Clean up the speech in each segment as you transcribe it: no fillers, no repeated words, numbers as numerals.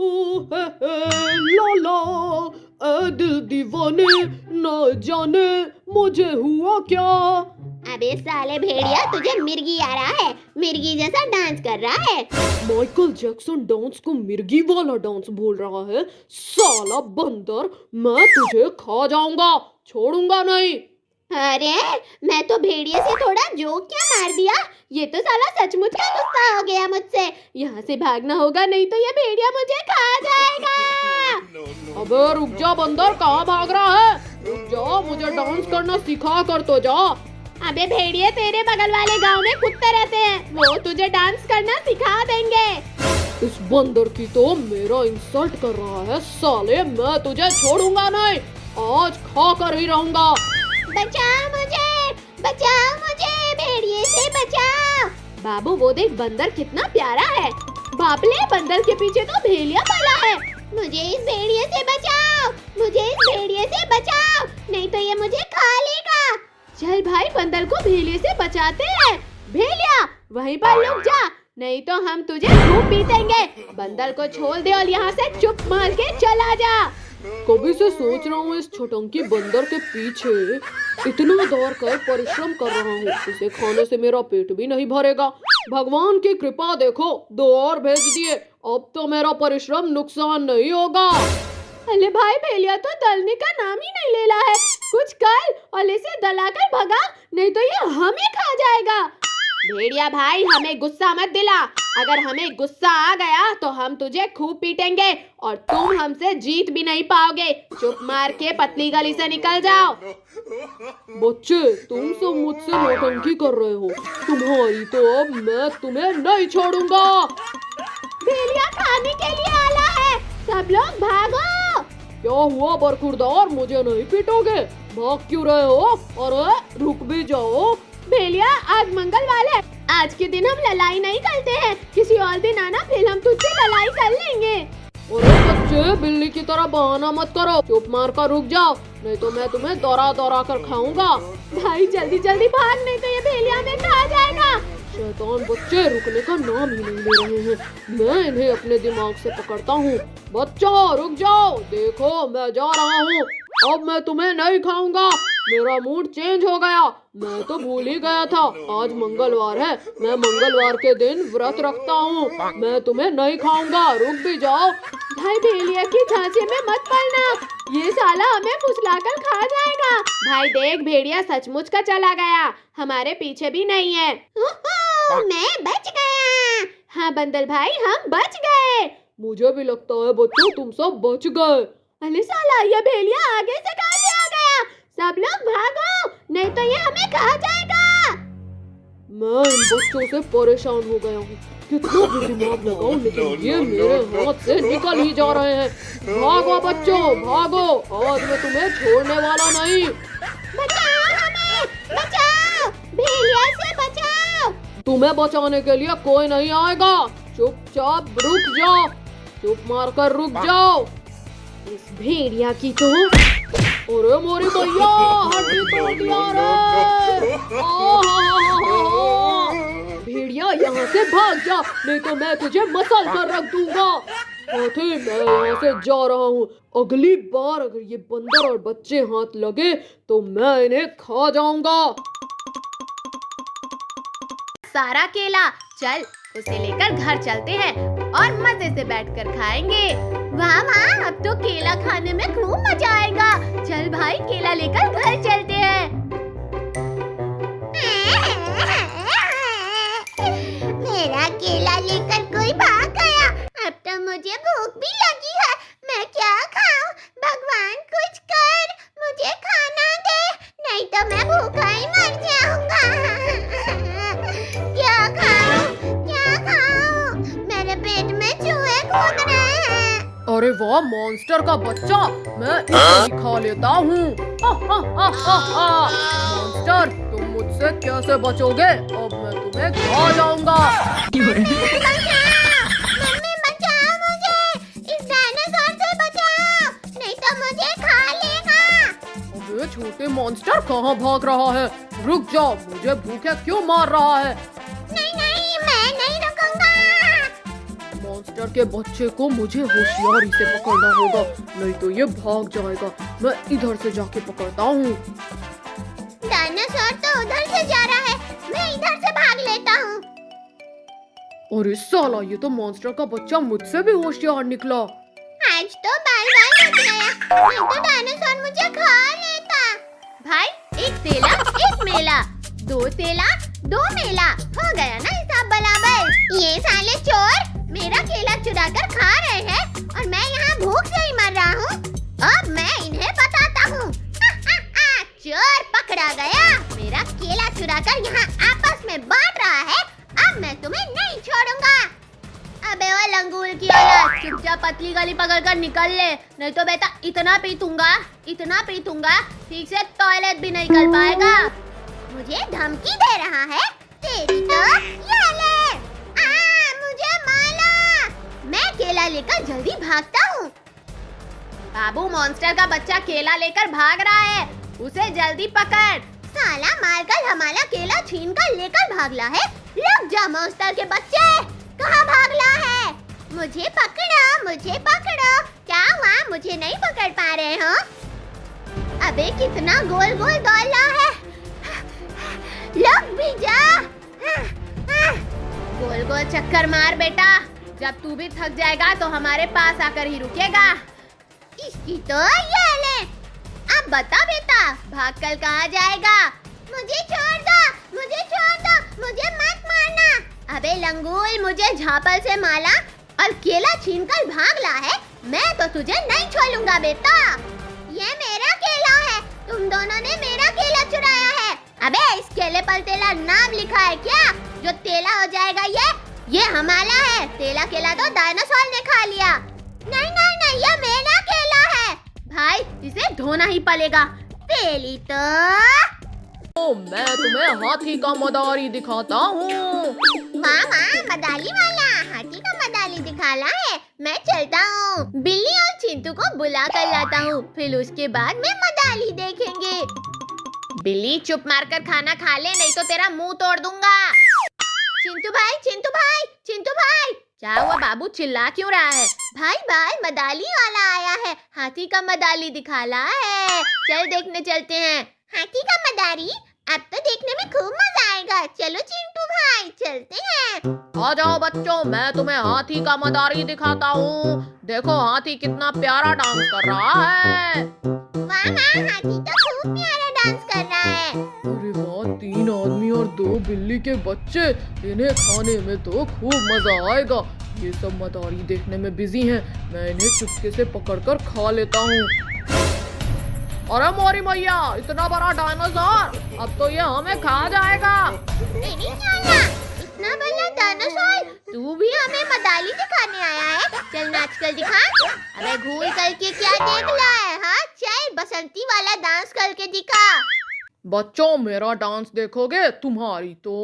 ओ हे ला ला, ए दिल दीवाने, न जाने मुझे हुआ क्या। अबे साले भेड़िया, तुझे मिर्गी आ रहा है? मिर्गी जैसा डांस कर रहा है। माइकल जैक्सन डांस को मिर्गी वाला डांस बोल रहा है? साला बंदर, मैं तुझे खा जाऊंगा, छोड़ूंगा नहीं। अरे मैं तो भेड़िए से थोड़ा जोक क्या मार दिया, ये तो साला सचमुच का गुस्सा हो गया मुझसे। यहाँ से भागना होगा, नहीं तो ये भेड़िया मुझे खा जाएगा। अबे रुक जा बंदर, कहाँ भाग रहा है? रुक जा, मुझे डांस करना सिखा कर तो जा। अबे भेड़िए, तेरे बगल वाले गांव में कुत्ते रहते हैं, वो तुझे डांस करना सिखा देंगे। इस बंदर की तो मेरा इंसल्ट कर रहा है। साले मैं तुझे छोड़ूंगा नहीं, आज खा कर ही रहूंगा। बचाओ मुझे, भेड़िए से बचाओ। बाबू वो देख, बंदर कितना प्यारा है। बाप ले, बंदर के पीछे तो भेड़िया पला है। मुझे इस भेड़िए से बचाओ, नहीं तो ये मुझे खा लेगा। चल भाई, बंदर को भेड़िए से बचाते हैं। भेड़िया वहीं पर लुक जा, नहीं तो हम तुझे खूब पीटेंगे। बंदर को छोड़ दे और यहाँ से चुप मार के चला जा। कभी से सोच रहा हूँ इस छोटंकी बंदर के पीछे इतना दौड़ कर परिश्रम कर रहा हूँ, इसे खाने से मेरा पेट भी नहीं भरेगा। भगवान की कृपा देखो, 2 और भेज दिए, अब तो मेरा परिश्रम नुकसान नहीं होगा। अरे भाई, भेड़िया तो दलने का नाम ही नहीं ले रहा है। कुछ कर और इसे दलाकर भगा, नहीं तो ये हमें खा जाएगा। भेड़िया भाई, हमें गुस्सा मत दिला। अगर हमें गुस्सा आ गया तो हम तुझे खूब पीटेंगे और तुम हमसे जीत भी नहीं पाओगे। चुप मार के पतली गली से निकल जाओ। बच्चे, तुम सब मुझसे नौटंकी कर रहे हो, तुम्हारी तो अब मैं तुम्हें नहीं छोड़ूंगा। भेड़िया खाने के लिए आला है, सब लोग भागो। क्या हुआ बरखुरदार, मुझे नहीं पीटोगे? भाग क्यों रहे हो? अरे रुक भी जाओ। भेड़िया, आज मंगलवार है, आज के दिन हम लड़ाई नहीं करते हैं। किसी और दिन आना, फिर हम तुझसे लड़ाई कर लेंगे। अरे बच्चे, बिल्ली की तरह बहाना मत करो, चुप मार कर रुक जाओ, नहीं तो मैं तुम्हें दौड़ा दौड़ा कर खाऊंगा। भाई जल्दी जल्दी भाग, नहीं तो ये भेड़िया हमें खा जाएगा। शैतान बच्चे रुकने का नाम ही नहीं ले रहे हैं, मैं इन्हें अपने दिमाग से पकड़ता हूँ। बच्चों रुक जाओ, देखो मैं जा रहा हूँ, अब मैं तुम्हें नहीं खाऊंगा। मेरा मूड चेंज हो गया, मैं तो भूल ही गया था आज मंगलवार है। मैं मंगलवार के दिन व्रत रखता हूँ, मैं तुम्हें नहीं खाऊंगा, रुक भी जाओ। भाई भेड़िया की झांसे में मत पड़ना, ये साला हमें फुसलाकर खा जाएगा। भाई देख, भेड़िया सचमुच का चला गया, हमारे पीछे भी नहीं है। मैं बच गया। हाँ बंदर भाई, हम बच गए। मुझे भी लगता है बच्चों तुम सब बच गए। अरे साला, ये भेड़िया आगे से कहाँ से आ गया? सब लोग भागो, नहीं तो ये हमें खा जाएगा। मैं इन बच्चों से परेशान हो गया हूँ, कितना भी दिमाग लगाऊं लेकिन ये मेरे हाथ से निकल ही जा रहे हैं। भागो बच्चों भागो, आज मैं तुम्हें छोड़ने वाला नहीं। बचाओ हमें, बचाओ, भेड़िया से बचाओ। तुम्हें बचाने के लिए कोई नहीं आएगा, चुपचाप रुक जाओ, चुप मार कर रुक जाओ। इस भेड़िया की तो, अरे मोरी भैया, हड्डी तोड़ दिया रे। भेड़िया यहाँ से भाग जा, नहीं तो मैं तुझे मसल कर रख दूंगा। हाथी, मैं यहाँ से जा रहा हूँ, अगली बार अगर ये बंदर और बच्चे हाथ लगे तो मैं इन्हें खा जाऊंगा। सारा केला, चल उसे लेकर घर चलते हैं और मजे से बैठकर खाएंगे। वाह वाह, अब तो केला खाने में खूब मजा आएगा। चल भाई, केला लेकर घर चलते हैं। मेरा केला लेकर कोई भाग गया, अब तो मुझे भूख भी लगी है। मैं क्या खाऊं? भगवान कुछ कर, मुझे खाना दे, नहीं तो मैं भूखा ही मर जाऊंगा। क्या खाऊं? मेरे पेट में चूहे कूद रहे हैं। अरे वाह मॉन्स्टर का बच्चा, मैं इसे ही खा लेता हूँ। मॉन्स्टर, तुम मुझसे कैसे बचोगे? अब मैं तुम्हें खा जाऊंगा। मम्मी बचाओ मुझे, इस डायनासोर से बचाओ, नहीं तो मुझे खा लेगा। अबे छोटे मॉन्स्टर, कहाँ भाग रहा है? रुक जाओ, मुझे भूखे क्यों मार रहा है? नहीं नहीं, मैं नहीं रुकूंगा। मॉन्स्टर के बच्चे को मुझे होशियारी से पकड़ना होगा, नहीं तो ये भाग जाएगा। मैं इधर से जाके पकड़ता हूँ। डायनासोर तो उधर से जा रहा है, मैं इधर से भाग लेता हूँ। और इस साला ये तो मॉन्स्टर का बच्चा मुझसे भी होशियार निकला। आज तो बाय बाय हो गया, नहीं तो डायनासोर मुझे खा लेता। भाई एक तेला एक मेला, दो तेला दो मेला, हो गया ना हिसाब बराबर। ये साले चोर मेरा केला चुरा कर खा रहे हैं और मैं यहाँ भूख से ही मर रहा हूँ। अब मैं इन्हें बताता हूँ। चोर पकड़ा गया, मेरा केला चुरा कर यहाँ आपस में बांट रहा है। अब मैं तुम्हें नहीं छोड़ूंगा। अबे वो लंगूर की औलाद, चुपचाप पतली गली पकड़कर निकल ले, नहीं तो बेटा इतना पीटूंगा ठीक से टॉयलेट भी नहीं कर पाएगा। मुझे धमकी दे रहा है, तेरी तो ये ले। मुझे मारा। मैं केला लेकर जल्दी भागता हूँ। बाबू मॉन्स्टर का बच्चा केला लेकर भाग रहा है, उसे जल्दी पकड़। साला मारकर हमारा केला छीन कर लेकर भागला है। रुक जा मॉन्स्टर के बच्चे, कहाँ भागला है? मुझे पकड़ो। क्या हुआ, मुझे नहीं पकड़ पा रहे हो? अबे कितना गोल गोल दौड़ रहा है। लग भी जा। गोल गोल चक्कर मार बेटा, जब तू भी थक जाएगा तो हमारे पास आकर ही रुकेगा। इसकी तो ये ले। अब बता बेटा, भाग कर कहाँ जाएगा? मुझे छोड़ दो, मुझे मत मारना। अबे लंगूल, मुझे झापल से माला और केला छीनकर भागला है, मैं तो तुझे नहीं छोड़ूंगा बेटा। ये मेरा केला है, तुम दोनों ने मेरा केला चुराया है। अबे इस केले पर तेला नाम लिखा है क्या? जो तेला हो जाएगा ये हमारा है। तेला केला तो डायनासोर ने खा लिया। नहीं, ये मेरा केला है। भाई इसे धोना ही पड़ेगा। तेली तो मैं तुम्हें हाथी का मदारी दिखाता हूँ। मामा मदाली वाला हाथी का मदाली दिखाला है। मैं चलता हूँ, बिल्ली और चिंटू को बुला कर लाता हूँ, फिर उसके बाद में मदाली देखेंगे। बिल्ली चुप मारकर खाना खा ले, नहीं तो तेरा मुंह तोड़ दूंगा। चिंटू भाई, क्या हुआ बाबू, चिल्ला क्यों रहा है? भाई मदाली वाला आया है, हाथी का मदाली दिखाला है। चल देखने चलते हैं। हाथी का मदारी, अब तो देखने में खूब मजा आएगा। चलो चिंटू भाई चलते हैं। आ जाओ बच्चों, मैं तुम्हें हाथी का मदारी दिखाता हूँ। देखो हाथी कितना प्यारा डांस कर रहा है। वाह, हाथी तो खूब प्यारा डांस कर रहा है। अरे वाह, 3 आदमी और 2 बिल्ली के बच्चे, इन्हें खाने में तो खूब मजा आएगा। ये सब मदारी देखने में बिजी हैं, मैं इन्हें चुपके से पकड़कर खा लेता हूँ। अरे मोरी मैया, इतना बड़ा डायनासोर, अब तो ये हमें खा जाएगा। इतना बड़ा डायनासोर, तू भी हमें मदाली दिखाने आया है? चल नाच कर दिखा। अबे घूर करके क्या देख रहा है? हाँ चल बसंती वाला डांस करके दिखा। बच्चों मेरा डांस देखोगे? तुम्हारी तो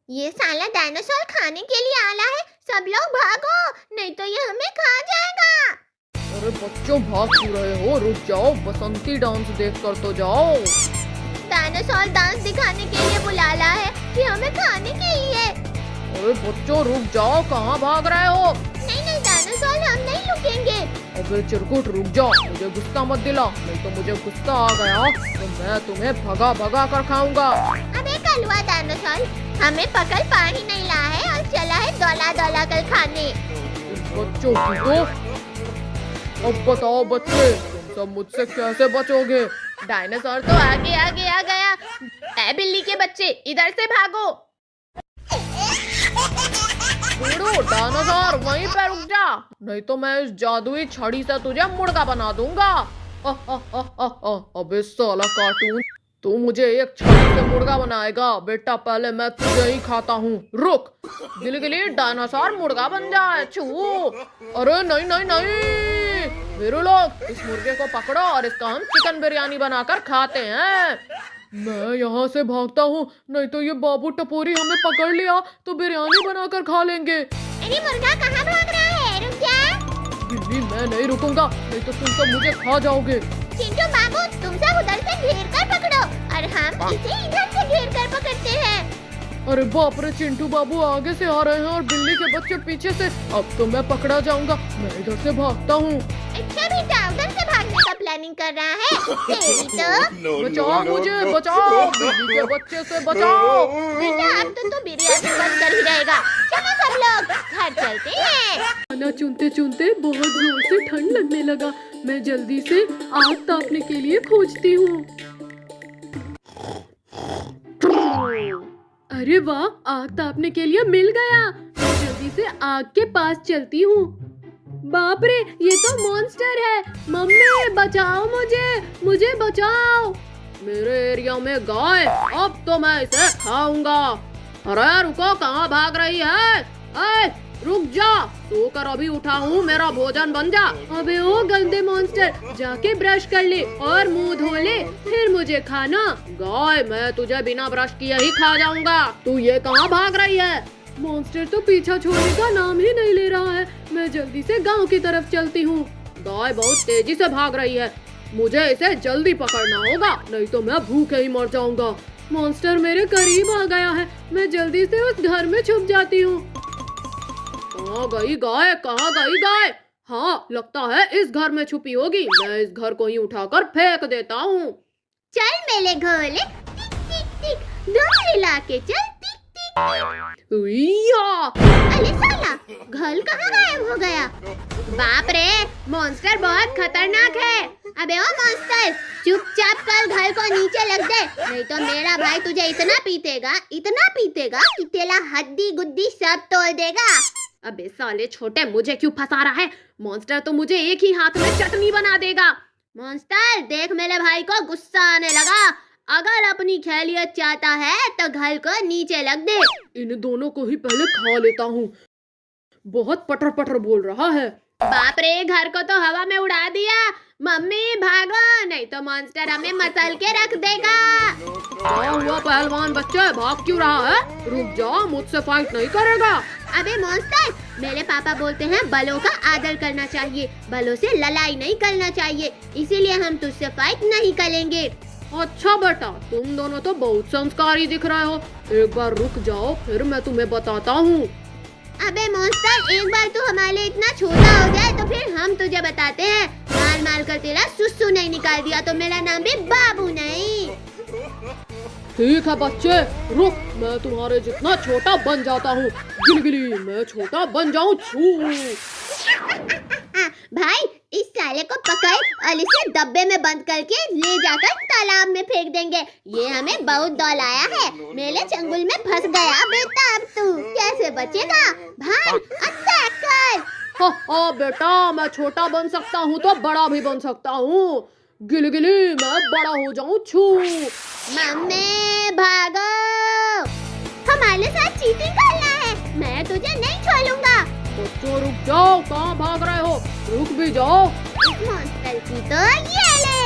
ये साला डायनासोर खाने के लिए आला है। सब लोग भागो, नहीं तो ये हमें खा जाएगा। अरे बच्चों भाग क्यों रहे हो? रुक जाओ, बसंती डांस देख कर तो जाओ। डायनासोर डांस दिखाने के लिए बुलाला है कि हमें खाने के लिए। अरे बच्चों रुक जाओ, कहाँ भाग रहे हो? नहीं डायनासोर, हम नहीं रुकेंगे। अबे चिरकुट रुक जाओ, मुझे गुस्सा मत दिला, नहीं तो मुझे गुस्सा आ गया तो मैं तुम्हें भगा कर खाऊंगा। अबे कलवा डायनासोर, हमें पकड़ पानी नहीं ला है और चला है दौला कर खाने। बच्चों की तो अब बताओ बच्चे, तुम सब मुझसे कैसे बचोगे? डायनासोर तो आगे आ गया। ऐ बिल्ली के बच्चे, इधर से भागो। डायनासोर वहीं पे रुक जा, नहीं तो मैं इस जादुई छड़ी से तुझे मुर्गा बना दूंगा। अबे साला कार्टून, तू मुझे एक छड़ी से मुर्गा बनाएगा? बेटा पहले मैं तुझे ही खाता हूँ। रुक, गिली डायनासोर मुर्गा बन जाए। छू, अरे नहीं, मेरे लोग इस मुर्गे को पकड़ो और इसका हम चिकन बिरयानी बनाकर खाते हैं। मैं यहाँ से भागता हूँ, नहीं तो ये बाबू टपोरी हमें पकड़ लिया तो बिरयानी बनाकर खा लेंगे। अरे मुर्गा कहाँ भाग रहा है? रुक जा। बिल्ली मैं नहीं रुकूंगा, नहीं तो तुम सब मुझे खा जाओगे। चिंटू बाबू, तुम सब उधर से घेर कर पकड़ो और हम इसे इधर से घेर कर पकड़ते हैं। अरे बाप रे, चिंटू बाबू आगे से आ रहे हैं और बिल्ली के बच्चे पीछे से। अब तो मैं पकड़ा जाऊंगा। मैं इधर से भागता हूँ। अच्छा बेटा, उधर से भागने का प्लानिंग कर रहा है। तेरी तो बचाओ मुझे, बचाओ, बिल्ली के बच्चे से बचाओ। बेटा, अब तो तू बिरयानी बंद कर ही रहेगा। चलो सब लोग घर चलते हैं। खाना चुनते चुनते बहुत जोर से ठंड लगने लगा। मैं जल्दी से आग तापने के लिए खोजती हूँ। अरे वाह, आग तापने के लिए मिल गया। मैं जल्दी से आग के पास चलती हूँ। बाप रे, ये तो मॉन्स्टर है। मम्मी बचाओ मुझे बचाओ। मेरे एरिया में गाय, अब तो मैं इसे खाऊंगा। अरे रुको, कहाँ भाग रही है? रुक जा, सोकर अभी उठा हूँ, मेरा भोजन बन जा। अबे ओ गंदे मॉन्स्टर, जाके ब्रश कर ले और मुंह धो ले, फिर मुझे खाना। गाय, मैं तुझे बिना ब्रश किए ही खा जाऊंगा। तू ये कहाँ भाग रही है? मॉन्स्टर तो पीछा छोड़ने का नाम ही नहीं ले रहा है। मैं जल्दी से गांव की तरफ चलती हूँ। गाय बहुत तेजी से भाग रही है। मुझे इसे जल्दी पकड़ना होगा, नहीं तो मैं भूखे ही मर जाऊंगा। मॉन्स्टर मेरे करीब आ गया है। मैं जल्दी से उस घर में छुप जाती हूँ। कहाँ गई गाय? कहाँ गई गाय? हाँ, लगता है इस घर में छुपी होगी। मैं इस घर को ही उठाकर फेंक देता हूँ। चल मेरे घोले, टिक टिक टिक, दूर हिला के चल, टिक टिक। उइया! अरे साला, घल कहाँ गायब हो गया? बाप रे, मॉन्स्टर बहुत खतरनाक है। अबे ओ मॉन्स्टर, चुपचाप कल घल को नीचे लग दे, नहीं तो मेरा भाई तुझे इतना पीटेगा कि तेरा हड्डी गुड्डी सब तोड़ देगा। अबे साले छोटे, मुझे क्यों फंसा रहा है? मॉन्स्टर तो मुझे एक ही हाथ में चटनी बना देगा। मॉन्स्टर, देख मेरे भाई को गुस्सा आने लगा। अगर अपनी खैरियत चाहता है तो घल को नीचे लग दे। इन दोनों को ही पहले खा लेता हूँ। बहुत पटर पटर बोल रहा है। बाप रे, घर को तो हवा में उड़ा दिया। मम्मी भागो, नहीं तो मॉन्स्टर हमें मसल के रख देगा। क्या हुआ पहलवान बच्चे, भाग क्यों रहा है? रुक जा, मुझसे फाइट नहीं करेगा। अबे मॉन्स्टर, मेरे पापा बोलते हैं बलों का आदर करना चाहिए, बलों से लड़ाई नहीं करना चाहिए, इसीलिए हम तुझसे फाइट नहीं करेंगे। अच्छा बेटा, तुम दोनों तो बहुत संस्कारी दिख रहे हो। एक बार रुक जाओ, फिर मैं तुम्हें बताता हूँ। अबे मॉन्स्टर, एक बार तू हमारे लिए इतना छोटा हो जाए तो फिर हम तुझे बताते हैं। मार कर तेरा सुसु नहीं निकाल दिया तो मेरा नाम भी बाबू नहीं। ठीक है बच्चे, रुक, मैं तुम्हारे जितना छोटा बन जाता हूँ। गिलगिली, मैं छोटा बन जाऊँ। छू। भाई, इस साले को पकड़ और इसे डब्बे में बंद करके ले जाकर तालाब में फेंक देंगे। ये हमें बहुत दौलाया है, मेरे चंगुल में फंस गया बेटा। अब तू कैसे बचेगा? भाई, अटैक कर। हाँ बेटा, मैं छोटा बन सकता हूँ तो बड़ा भी बन सकता हूँ। गिलगिली, मैं बड़ा हो जाऊँ। छू। मम्मी भागो, हमारे साथ चीटिंग करना है, मैं तुझे नहीं छोड़ूंगा। बच्चों रुक जाओ, कहाँ भाग रहे हो? रुक भी जाओ। इस मॉन्स्टर की तो ये ले।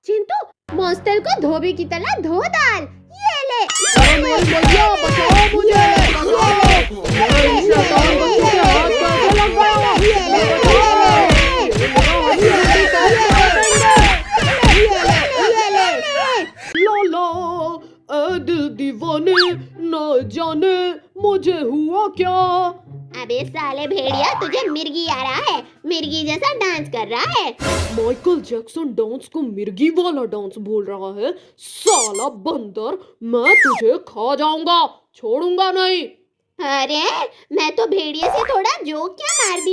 चिंटू, मॉन्स्टर को धोबी की तरह धो डाल। ये ले। भैया बचाओ मुझे, बचाओ। मैं इस शैतान बच्चे के हाथ कैसे लग लोला, दिल दीवाने, न जाने मुझे हुआ क्या। अबे साले भेड़िया, तुझे मिर्गी आ रहा है, मिर्गी जैसा डांस कर रहा है। माइकल जैक्सन डांस को मिर्गी वाला डांस बोल रहा है। साला बंदर, मैं तुझे खा जाऊंगा, छोड़ूंगा नहीं। अरे, मैं तो भेड़िए से थोड़ा जोक क्या मार दिया।